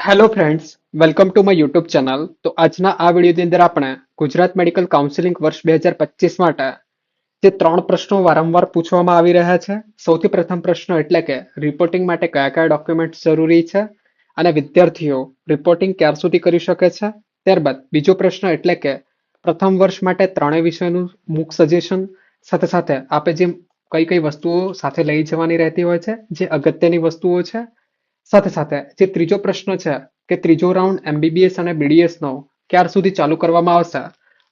Hello friends, welcome to my YouTube channel. તો આજના આ વિડીયોની અંદર આપણે ગુજરાત મેડિકલ કાઉન્સિલિંગ વર્ષ 2025 માટે જે 3 પ્રશ્નો વારંવાર પૂછવામાં આવી રહ્યા છે. સૌથી પ્રથમ પ્રશ્ન એટલે કે રિપોર્ટિંગ માટે કયા કયા ડોક્યુમેન્ટ્સ જરૂરી છે અને વિદ્યાર્થીઓ રિપોર્ટિંગ ક્યાર સુધી કરી શકે છે. ત્યારબાદ બીજો પ્રશ્ન એટલે કે પ્રથમ વર્ષ માટે ત્રણેય વિષયનું મૂક સજેશન સાથે સાથે આપે જે કઈ કઈ વસ્તુઓ સાથે લઈ જવાની રહેતી હોય છે, જે અગત્યની વસ્તુઓ છે. સાથે સાથે જે ત્રીજો પ્રશ્ન છે કે ત્રીજો રાઉન્ડ એમબીબીએસ અને બીડીએસ નો ક્યાર સુધી ચાલુ કરવામાં આવશે.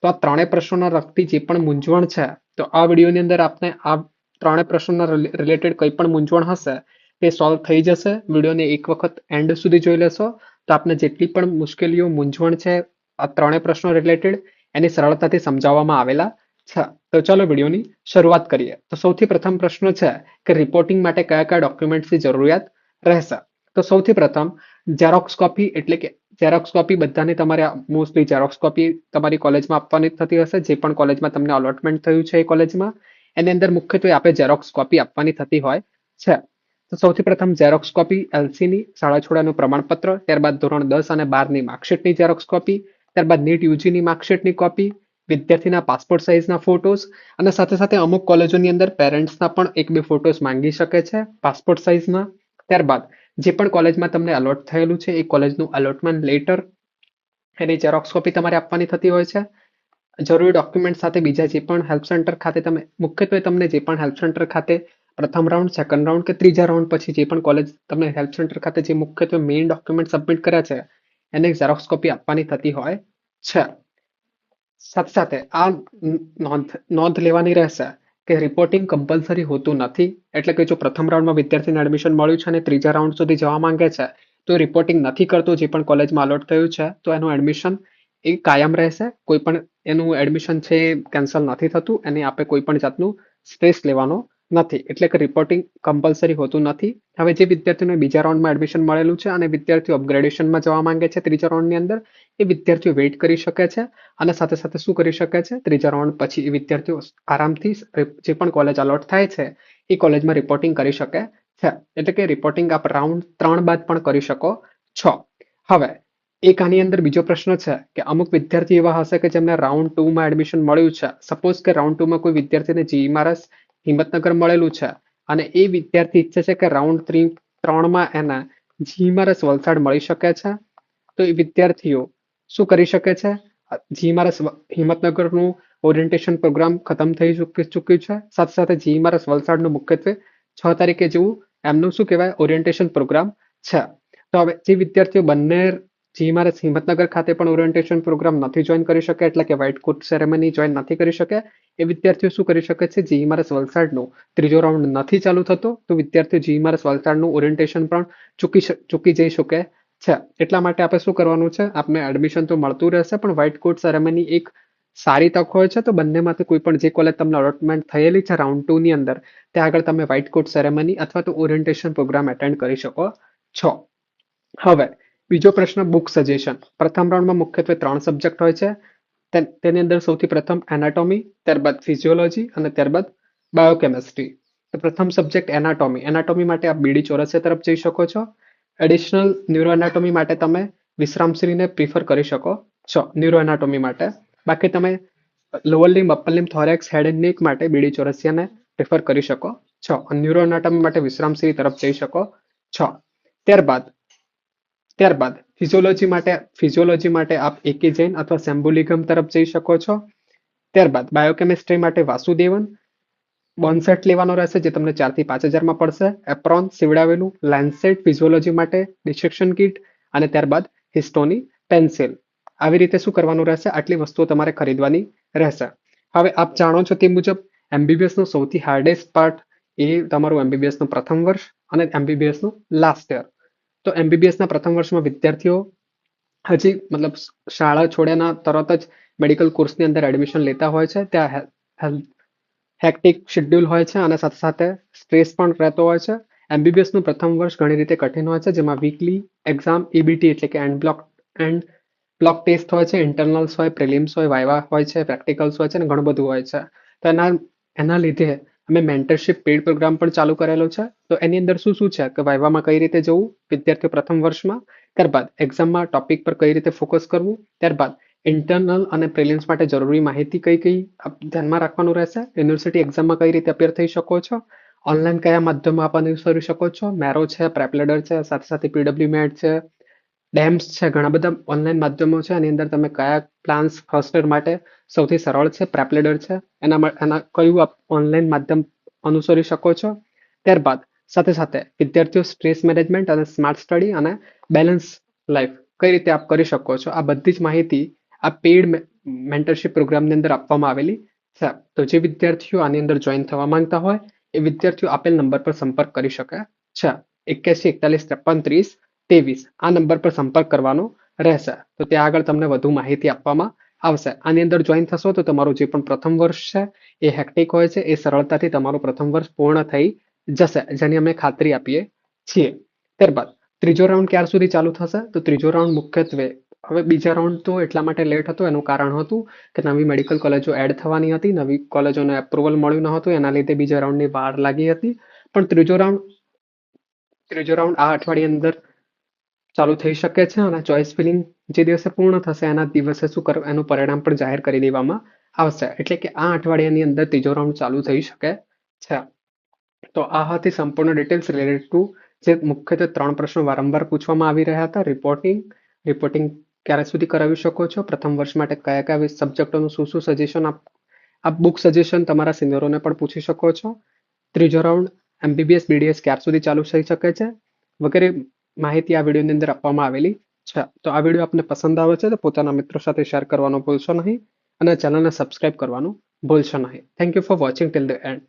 તો આ ત્રણેય પ્રશ્નોના લગતી જે પણ મૂંઝવણ છે, તો આ વિડીયોની અંદર આપને આ ત્રણેય પ્રશ્નોના રિલેટેડ કંઈ પણ મૂંઝવણ હશે તે સોલ્વ થઈ જશે. વિડીયોને એક વખત એન્ડ સુધી જોઈ લેશો તો આપને જેટલી પણ મુશ્કેલીઓ મૂંઝવણ છે આ ત્રણેય પ્રશ્નો રિલેટેડ એની સરળતાથી સમજાવવામાં આવેલા છે. તો ચાલો વિડીયોની શરૂઆત કરીએ. તો સૌથી પ્રથમ પ્રશ્ન છે કે રિપોર્ટિંગ માટે કયા કયા ડોક્યુમેન્ટ્સની જરૂરિયાત રહેશે. તો સૌથી પ્રથમ ઝેરોક્સ કોપી એટલે કે ઝેરોક્સ કોપી બધાને તમારે મોસ્ટલી ઝેરોક્સ કોપી તમારી કોલેજમાં આપવાની થતી હશે. જે પણ કોલેજમાં તમને અલોટમેન્ટ થયું છે એ કોલેજમાં એની અંદર મુખ્યત્વે આપણે ઝેરોક્સ કોપી આપવાની થતી હોય છે. તો સૌથી પ્રથમ ઝેરોક્સ કોપી એલસીની શાળા છોડાનું પ્રમાણપત્ર, ત્યારબાદ ધોરણ 10 અને 12ની માર્કશીટની ઝેરોક્સ કોપી, ત્યારબાદ નીટ યુજીની માર્કશીટની કોપી, વિદ્યાર્થીના પાસપોર્ટ સાઇઝના ફોટોસ અને સાથે સાથે અમુક કોલેજોની અંદર પેરેન્ટ્સના પણ એક બે ફોટોસ માંગી શકે છે પાસપોર્ટ સાઇઝના. ત્યારબાદ જે પણ કોલેજમાં તમને અલોટ થયેલું છે એ કોલેજનું અલોટમેન્ટ લેટર એની ઝેરોક્સ કોપી તમારે આપવાની થતી હોય છે. જરૂરી ડોક્યુમેન્ટ સાથે બીજા જે પણ હેલ્પ સેન્ટર ખાતે તમે મુખ્યત્વે તમને જે પણ હેલ્પ સેન્ટર ખાતે પ્રથમ રાઉન્ડ, સેકન્ડ રાઉન્ડ કે ત્રીજા રાઉન્ડ પછી જે પણ કોલેજ તમને હેલ્પ સેન્ટર ખાતે જે મુખ્યત્વે મેઇન ડોક્યુમેન્ટ સબમિટ કર્યા છે એને ઝેરોક્સ કોપી આપવાની થતી હોય છે. સાથે સાથે આ નોંધ લેવાની રહેશે કે રિપોર્ટિંગ કમ્પલસરી હોતું નથી. એટલે કે જો પ્રથમ રાઉન્ડમાં વિદ્યાર્થીને એડમિશન મળ્યું છે અને ત્રીજા રાઉન્ડ સુધી જવા માંગે છે તો રિપોર્ટિંગ નથી કરતો જે પણ કોલેજમાં અલોટ થયું છે તો એનું એડમિશન એ કાયમ રહેશે. કોઈ પણ એનું એડમિશન છે એ કેન્સલ નથી થતું. એની આપણે કોઈ પણ જાતનું સ્ટ્રેસ લેવાનો નથી. એટલે કે રિપોર્ટિંગ કમ્પલસરી હોતું નથી. હવે જે વિદ્યાર્થીઓને બીજા રાઉન્ડમાં એડમિશન મળેલું છે અને વિદ્યાર્થીઓ અપગ્રેડેશનમાં જવા માંગે છે ત્રીજા રાઉન્ડની અંદર, એ વિદ્યાર્થીઓ વેઇટ કરી શકે છે અને સાથે સાથે શું કરી શકે છે, ત્રીજા રાઉન્ડ પછી એ વિદ્યાર્થીઓ આરામથી જે પણ કોલેજ અલોટ થાય છે એ કોલેજમાં રિપોર્ટિંગ કરી શકે છે. એટલે કે રિપોર્ટિંગ આપ રાઉન્ડ 3 બાદ પણ કરી શકો છો. હવે એક આની અંદર બીજો પ્રશ્ન છે કે અમુક વિદ્યાર્થી એવા હશે કે જેમને રાઉન્ડ 2માં એડમિશન મળ્યું છે. સપોઝ કે રાઉન્ડ 2માં કોઈ વિદ્યાર્થીને જીઈમારસ હિંમતનગર મળેલું છે અને એ વિદ્યાર્થી ઈચ્છે છે કે રાઉન્ડ 3માં એને જીઈમારસ વલસાડ મળી શકે છે. તો એ વિદ્યાર્થીઓ શું કરી શકે છે, જીઈમારસ હિંમતનગરનું ઓરિએન્ટેશન પ્રોગ્રામ ખતમ થઈ ચૂક્યું છે. સાથે સાથે જીઈમારસ વલસાડનું મુખ્યત્વે 6 તારીખે જેવું એમનું શું કહેવાય ઓરિએન્ટેશન પ્રોગ્રામ છે. તો હવે જે વિદ્યાર્થીઓ બંને જીઈમારસ હિંમતનગર ખાતે પણ ઓરિએન્ટેશન પ્રોગ્રામ નથી જોઈન કરી શકે એટલે કે વ્હાઇટ કોટ સેરેમની જોઈન નથી કરી શકે એ વિદ્યાર્થીઓ શું કરી શકે છે, જીઈમારસ વલસાડનું ત્રીજો રાઉન્ડ નથી ચાલુ થતો તો વિદ્યાર્થીઓ જીઈમારસ વલસાડનું ઓરિએન્ટેશન પણ ચૂકી જઈ શકે છે. એટલા માટે આપણે શું કરવાનું છે, આપને એડમિશન તો મળતું રહેશે પણ વ્હાઇટ કોટ સેરેમની એક સારી તક હોય છે. તો બંનેમાંથી કોઈ પણ જે કોલેજ તમને અલોટમેન્ટ થયેલી છે રાઉન્ડ 2ની અંદર ત્યાં આગળ તમે વ્હાઇટ કોટ સેરેમની અથવા તો ઓરિએન્ટેશન પ્રોગ્રામ એટેન્ડ કરી શકો છો. હવે બીજો પ્રશ્ન બુક સજેશન. પ્રથમ રાઉન્ડમાં મુખ્યત્વે 3 સબ્જેક્ટ હોય છે. તેની અંદર સૌથી પ્રથમ એનાટોમી, ત્યારબાદ ફિઝિયોલોજી અને ત્યારબાદ બાયોકેમિસ્ટ્રી. તો પ્રથમ સબ્જેક્ટ એનાટોમી. એનાટોમી માટે આપ બીડી ચોરસિયા તરફ જઈ શકો છો. એડિશનલ ન્યુરો એનાટોમી માટે તમે વિશ્રામશ્રીને પ્રિફર કરી શકો છો ન્યુરો એનાટોમી માટે. બાકી તમે lower limb, upper limb, thorax, head and neck માટે બીડી ચોરસિયાને પ્રિફર કરી શકો છો. ન્યુરો એનાટોમી માટે વિશ્રામશ્રી તરફ જઈ શકો છો. ત્યારબાદ ફિઝિયોલોજી માટે આપ એકે જૈન અથવા સેમ્બુલિગમ તરફ જઈ શકો છો. ત્યારબાદ બાયોકેમિસ્ટ્રી માટે વાસુદેવન બોન્સેટ લેવાનો રહેશે જે તમને 4 થી 5 હજારમાં પડશે. એપ્રોન સીવડાવેલું, લેન્સેટ ફિઝિયોલોજી માટે, ડિસેક્શન કિટ અને ત્યારબાદ હિસ્ટોની પેન્સિલ. આવી રીતે શું કરવાનું રહેશે, આટલી વસ્તુઓ તમારે ખરીદવાની રહેશે. હવે આપ જાણો છો તે મુજબ એમબીબીએસનું સૌથી હાર્ડેસ્ટ પાર્ટ એ તમારું એમબીબીએસનું પ્રથમ વર્ષ અને એમબીબીએસનું લાસ્ટ યર. તો એમબીબીએસના પ્રથમ વર્ષમાં વિદ્યાર્થીઓ હજી મતલબ શાળા છોડ્યાના તરત જ મેડિકલ કોર્સની અંદર એડમિશન લેતા હોય છે. ત્યાં હેક્ટિક શેડ્યુલ હોય છે અને સાથે સાથે સ્ટ્રેસ પણ રહેતો હોય છે. એમબીબીએસનું પ્રથમ વર્ષ ઘણી રીતે કઠિન હોય છે જેમાં વીકલી એક્ઝામ ઈબીટી એટલે કે એન્ડ બ્લોક ટેસ્ટ હોય છે, ઇન્ટરનલ્સ હોય, પ્રિલિમ્સ હોય, વાઇવા હોય છે, પ્રેક્ટિકલ્સ હોય છે અને ઘણું બધું હોય છે. તો એના લીધે અમે મેન્ટરશિપ પેઇડ પ્રોગ્રામ પણ ચાલુ કરેલો છે. તો એની અંદર શું શું છે કે વાઇવામાં કઈ રીતે જવું વિદ્યાર્થીઓ પ્રથમ વર્ષમાં, ત્યારબાદ એક્ઝામમાં ટોપિક પર કઈ રીતે ફોકસ કરવું, ત્યારબાદ ઇન્ટરનલ અને પ્રિલિમ્સ માટે જરૂરી માહિતી કઈ કઈ ધ્યાનમાં રાખવાનું રહેશે, યુનિવર્સિટી એક્ઝામમાં કઈ રીતે અપીયર થઈ શકો છો, ઓનલાઈન કયા માધ્યમો આપ અનુસરી શકો છો, મેરો છે, પ્રેપલેડર છે, સાથે સાથે પીડબ્લ્યુ મેટ છે, ડેમ્સ છે, ઘણા બધા ઓનલાઈન માધ્યમો છે. એની અંદર તમે કયા પ્લાન્સ ફર્સ્ટ યર માટે સૌથી સરળ છે, પ્રેપલેડર છે, એના કયું આપ ઓનલાઈન માધ્યમ અનુસરી શકો છો. ત્યારબાદ સાથે સાથે વિદ્યાર્થીઓ સ્ટ્રેસ મેનેજમેન્ટ અને સ્માર્ટ સ્ટડી અને બેલેન્સ લાઈફ કઈ રીતે આપ કરી શકો છો, આ બધી જ માહિતી આ પેઇડ મેન્ટરશિપ પ્રોગ્રામની અંદર આપવામાં આવેલી છે. તો જે વિદ્યાર્થીઓ આની અંદર જોઈન થવા માંગતા હોય એ વિદ્યાર્થીઓ આપેલ નંબર પર સંપર્ક કરી શકે છે. 81 41 53 30 આ નંબર પર સંપર્ક કરવાનો રહેશે. તો ત્યાં આગળ તમને વધુ માહિતી આપવામાં આવશે. આની અંદર જોઈન થશો તો તમારું જે પણ પ્રથમ વર્ષ છે એ હેક્ટિક હોય છે, એ સરળતાથી તમારું પ્રથમ વર્ષ પૂર્ણ થઈ જશે, જેની અમે ખાતરી આપીએ છીએ. ત્યારબાદ ત્રીજો રાઉન્ડ ક્યાર સુધી ચાલુ થશે? તો ત્રીજો રાઉન્ડ મુખ્યત્વે હવે બીજા રાઉન્ડ તો એટલા માટે લેટ હતો, એનું કારણ હતું કે નવી મેડિકલ કોલેજો એડ થવાની હતી, નવી કોલેજોને એપ્રુવલ મળ્યું ન હતું, એના લીધે બીજા રાઉન્ડની વાર લાગી હતી. પણ ત્રીજો રાઉન્ડ આ અઠવાડિયા અંદર ચાલુ થઈ શકે છે અને ચોઇસ ફિલિંગ જે દિવસે પૂર્ણ થશે એના દિવસે શું કરવું એનું પરિણામ પણ જાહેર કરી દેવામાં આવશે. એટલે કે આ અઠવાડિયાની અંદર ત્રીજો રાઉન્ડ ચાલુ થઈ શકે છે. તો આ હતી સંપૂર્ણ ડિટેલ્સ રિલેટેડ ટુ જે મુખ્યત્વે 3 પ્રશ્નો વારંવાર પૂછવામાં આવી રહ્યા હતા. રિપોર્ટિંગ ક્યારે સુધી કરાવી શકો છો, પ્રથમ વર્ષ માટે કયા કયા સબ્જેક્ટોનું શું શું સજેશન આપ બુક સજેશન તમારા સિનિયરોને પણ પૂછી શકો છો. ત્રીજો રાઉન્ડ એમબીબીએસ બીડીએસ ક્યાર સુધી ચાલુ થઈ શકે છે વગેરે માહિતી આ વિડીયોની અંદર આપવામાં આવેલી છે. તો આ વિડીયો આપને પસંદ આવે છે તો પોતાના મિત્રો સાથે શેર કરવાનું ભૂલશો નહીં અને ચેનલને સબસ્ક્રાઇબ કરવાનું ભૂલશો નહીં. Thank you for watching till the and.